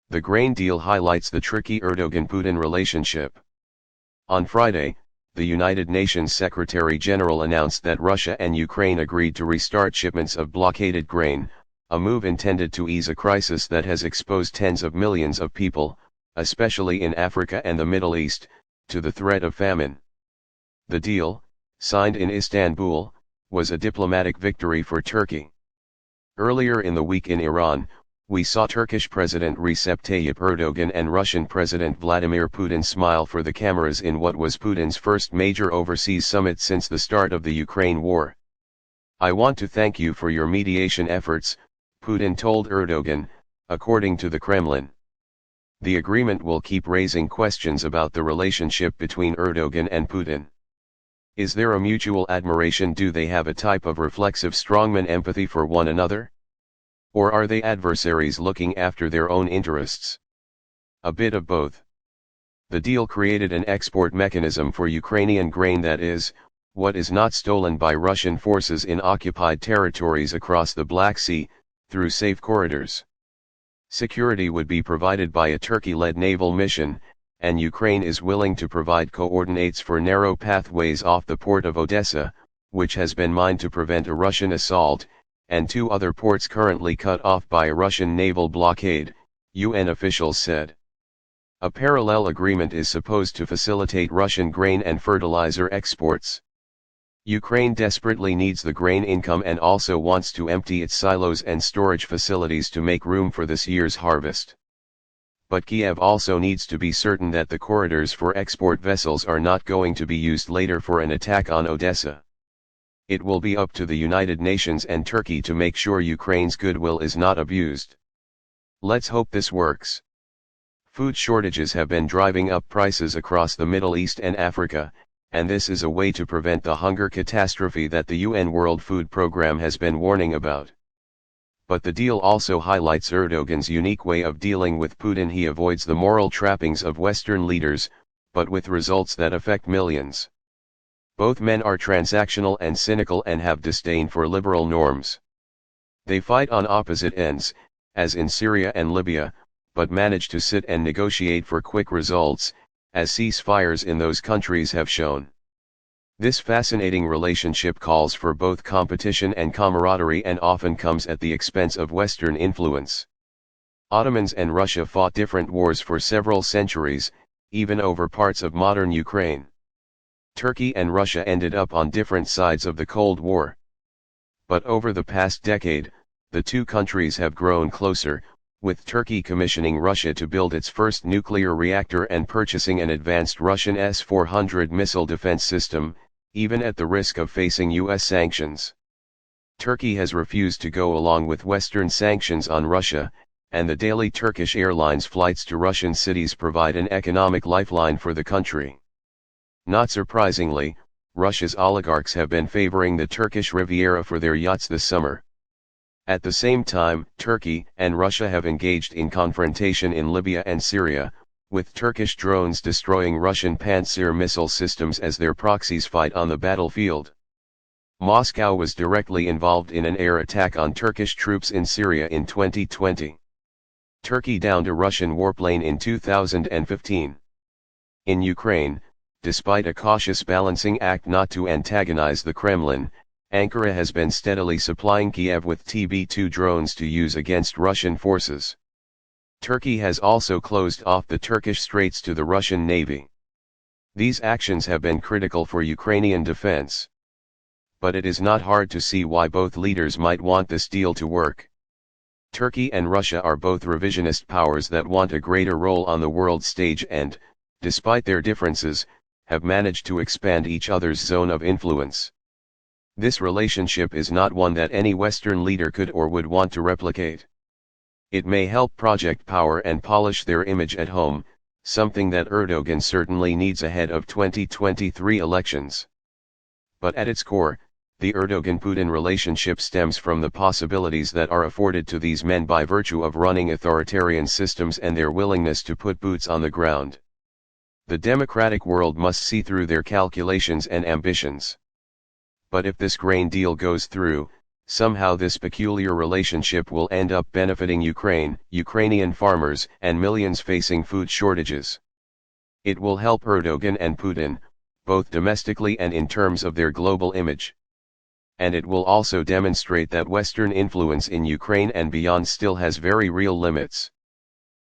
The grain deal highlights the tricky Erdogan-Putin relationship. On Friday, the United Nations Secretary-General announced that Russia and Ukraine agreed to restart shipments of blockaded grain, a move intended to ease a crisis that has exposed tens of millions of people, especially in Africa and the Middle East, to the threat of famine. The deal, signed in Istanbul, was a diplomatic victory for Turkey. Earlier in the week in Iran, we saw Turkish President Recep Tayyip Erdogan and Russian President Vladimir Putin smile for the cameras in what was Putin's first major overseas summit since the start of the Ukraine war. "I want to thank you for your mediation efforts," Putin told Erdogan, according to the Kremlin. The agreement will keep raising questions about the relationship between Erdogan and Putin. Is there a mutual admiration? Do they have a type of reflexive strongman empathy for one another? Or are they adversaries looking after their own interests? A bit of both. The deal created an export mechanism for Ukrainian grain, that is, what is not stolen by Russian forces in occupied territories across the Black Sea, through safe corridors. Security would be provided by a Turkey-led naval mission, and Ukraine is willing to provide coordinates for narrow pathways off the port of Odessa, which has been mined to prevent a Russian assault, and 2 other ports currently cut off by a Russian naval blockade, UN officials said. A parallel agreement is supposed to facilitate Russian grain and fertilizer exports. Ukraine desperately needs the grain income and also wants to empty its silos and storage facilities to make room for this year's harvest. But Kiev also needs to be certain that the corridors for export vessels are not going to be used later for an attack on Odessa. It will be up to the United Nations and Turkey to make sure Ukraine's goodwill is not abused. Let's hope this works. Food shortages have been driving up prices across the Middle East and Africa, and this is a way to prevent the hunger catastrophe that the UN World Food Programme has been warning about. But the deal also highlights Erdogan's unique way of dealing with Putin. He avoids the moral trappings of Western leaders, but with results that affect millions. Both men are transactional and cynical and have disdain for liberal norms. They fight on opposite ends, as in Syria and Libya, but manage to sit and negotiate for quick results, as ceasefires in those countries have shown. This fascinating relationship calls for both competition and camaraderie and often comes at the expense of Western influence. Ottomans and Russia fought different wars for several centuries, even over parts of modern Ukraine. Turkey and Russia ended up on different sides of the Cold War. But over the past decade, the two countries have grown closer, with Turkey commissioning Russia to build its first nuclear reactor and purchasing an advanced Russian S-400 missile defense system, even at the risk of facing U.S. sanctions. Turkey has refused to go along with Western sanctions on Russia, and the daily Turkish Airlines flights to Russian cities provide an economic lifeline for the country. Not surprisingly, Russia's oligarchs have been favoring the Turkish Riviera for their yachts this summer. At the same time, Turkey and Russia have engaged in confrontation in Libya and Syria, with Turkish drones destroying Russian Pantsir missile systems as their proxies fight on the battlefield. Moscow was directly involved in an air attack on Turkish troops in Syria in 2020. Turkey downed a Russian warplane in 2015. In Ukraine, despite a cautious balancing act not to antagonize the Kremlin, Ankara has been steadily supplying Kiev with TB2 drones to use against Russian forces. Turkey has also closed off the Turkish Straits to the Russian Navy. These actions have been critical for Ukrainian defense. But it is not hard to see why both leaders might want this deal to work. Turkey and Russia are both revisionist powers that want a greater role on the world stage and, despite their differences, have managed to expand each other's zone of influence. This relationship is not one that any Western leader could or would want to replicate. It may help project power and polish their image at home, something that Erdogan certainly needs ahead of 2023 elections. But at its core, the Erdogan-Putin relationship stems from the possibilities that are afforded to these men by virtue of running authoritarian systems and their willingness to put boots on the ground. The democratic world must see through their calculations and ambitions. But if this grain deal goes through, Somehow this peculiar relationship will end up benefiting Ukraine, Ukrainian farmers, and millions facing food shortages. It will help Erdogan and Putin, both domestically and in terms of their global image. And it will also demonstrate that Western influence in Ukraine and beyond still has very real limits.